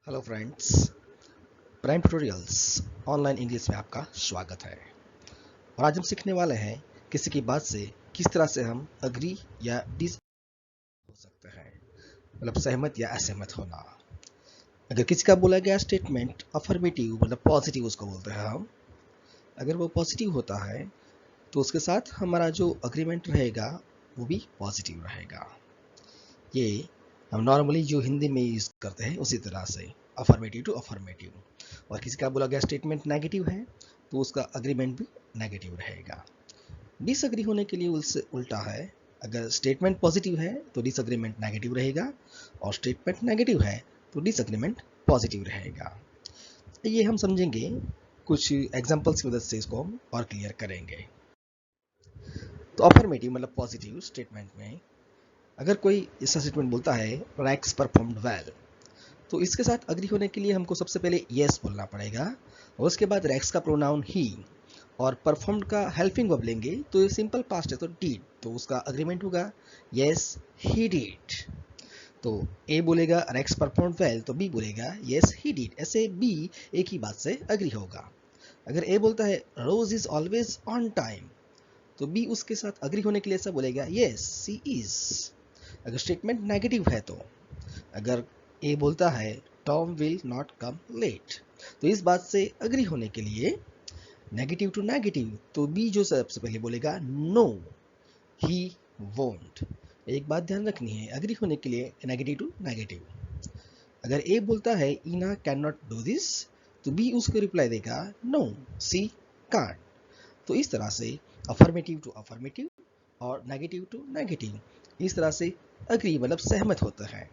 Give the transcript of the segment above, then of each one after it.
Hello friends, prime tutorials online English में आपका स्वागत है। और आज हम सीखने वाले हैं किसी की बात से किस तरह से हम अग्री या डिस हो सकते हैं, मतलब सहमत या असहमत होना। अगर किसी का बोला गया स्टेटमेंट अफर्मेटिव मतलब पॉजिटिव उसको बोलते हैं हम, अगर वो पॉजिटिव होता है तो उसके साथ हमारा जो अग्रीमेंट रहेगा वो भी पॉजिटिव रहेगा। ये हम नॉर्मली जो हिंदी में यूज करते हैं उसी तरह से अफर्मेटिव टू अफर्मेटिव। और किसी का बोला गया स्टेटमेंट नेगेटिव है तो उसका अग्रीमेंट भी नेगेटिव रहेगा। डिसएग्री होने के लिए उससे उल्टा है, अगर स्टेटमेंट पॉजिटिव है तो डिसएग्रीमेंट नेगेटिव रहेगा और स्टेटमेंट नेगेटिव है तो डिसएग्रीमेंट पॉजिटिव रहेगा। ये हम समझेंगे, कुछ एग्जांपल्स की मदद से इसको हम और क्लियर करेंगे। तो अफर्मेटिव मतलब पॉजिटिव स्टेटमेंट में अगर कोई ऐसा स्टेटमेंट बोलता है रैक्स परफॉर्म्ड वेल, तो इसके साथ अग्री होने के लिए हमको सबसे पहले यस बोलना पड़ेगा और उसके बाद रैक्स का प्रोनाउन ही और परफॉर्म्ड का हेल्पिंग वर्ब लेंगे तो ये सिंपल पास्ट है तो डिड, तो उसका अग्रीमेंट होगा यस ही डिड। तो ए बोलेगा रैक्स परफॉर्म्ड वेल तो बी बोलेगा यस ही डिड, ऐसे बी एक ही बात से अग्री होगा। अगर ए बोलता है Rose is always on time तो बी उसके साथ अग्री होने के लिए ऐसा बोलेगा यस सी इज। अगर स्टेटमेंट नेगेटिव है तो अगर ए बोलता है Tom will not come late, तो इस बात से अग्री होने के लिए नेगेटिव टू नेगेटिव तो बी जो सबसे पहले बोलेगा नो ही वोंट। एक बात ध्यान रखनी है, अग्री होने के लिए नेगेटिव टू नेगेटिव। अगर ए बोलता है इना कैन नॉट डू दिस तो बी उसको रिप्लाई देगा नो सी कांट। तो इस तरह से अफर्मेटिव टू अफर्मेटिव और नेगेटिव टू नेगेटिव इस तरह से अग्री मतलब सहमत होते हैं।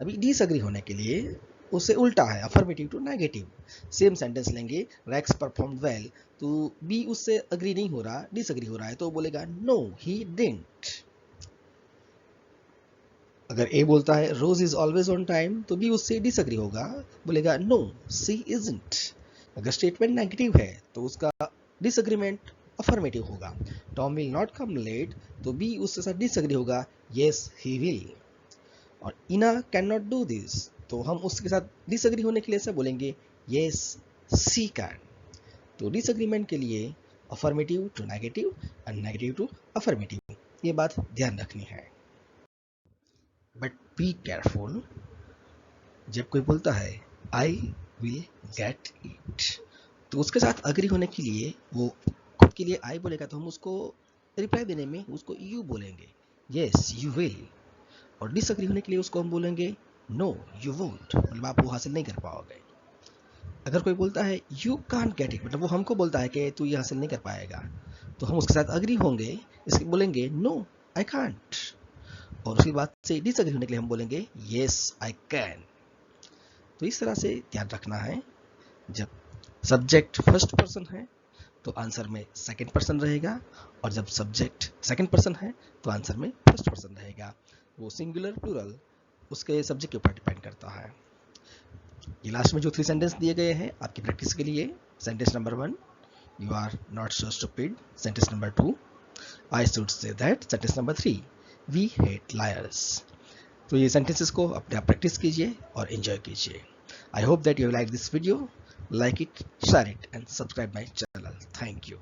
अभी डिसएग्री होने के लिए उससे उल्टा है, affirmative to negative. Same sentence लेंगे रैक्स परफॉर्म्ड वेल तो बी उससे अग्री नहीं हो रहा, डिसएग्री हो रहा है तो बोलेगा नो ही डिडंट। अगर ए बोलता है Rose is always on time तो बी उससे डिसएग्री होगा, बोलेगा नो सी इजंट। अगर स्टेटमेंट नेगेटिव है तो उसका डिसएग्रीमेंट अफर्मेटिव होगा। Tom will not come late तो बी उसके साथ डिसएग्री होगा यस ही विल। और इना कैन नॉट डू दिस तो हम उसके साथ डिसएग्री होने के लिए ऐसा बोलेंगे यस सी कैन। तो डिसएग्रीमेंट के लिए affirmative to negative and negative to affirmative, ये बात ध्यान रखनी है। बट बी केयरफुल, जब कोई बोलता है आई विल गेट इट तो उसके साथ अग्री होने के लिए वो खुद के लिए आई बोलेगा तो हम उसको रिप्लाई देने में उसको यू बोलेंगे यस यू विल। और डिसएग्री होने के लिए उसको हम बोलेंगे नो यू वोंट, मतलब आप वो हासिल नहीं कर पाओगे। अगर कोई बोलता है यू कांट गेट इट मतलब वो हमको बोलता है कि तू ये हासिल नहीं कर पाएगा, तो हम उसके साथ अग्री होंगे, इसके बोलेंगे नो आई कांट। और उसकी बात से डिसएग्री होने के लिए हम बोलेंगे यस आई कैन। तो इस तरह से ध्यान रखना है, जब सब्जेक्ट फर्स्ट पर्सन है तो आंसर में सेकंड पर्सन रहेगा और जब सब्जेक्ट सेकंड पर्सन है तो आंसर में फर्स्ट पर्सन रहेगा। वो सिंगुलर प्लूरल उसके सब्जेक्ट के ऊपर डिपेंड करता है। ये लास्ट में जो 3 सेंटेंस दिए गए हैं आपकी प्रैक्टिस के लिए, sentence number 1 you are not so stupid, sentence number 2 I should say that, sentence number 3 we hate liars. तो ये सेंटेंसेस को अपने आप प्रैक्टिस कीजिए और एंजॉय कीजिए। I hope that you like this video, like it, share it and subscribe my channel. Thank you.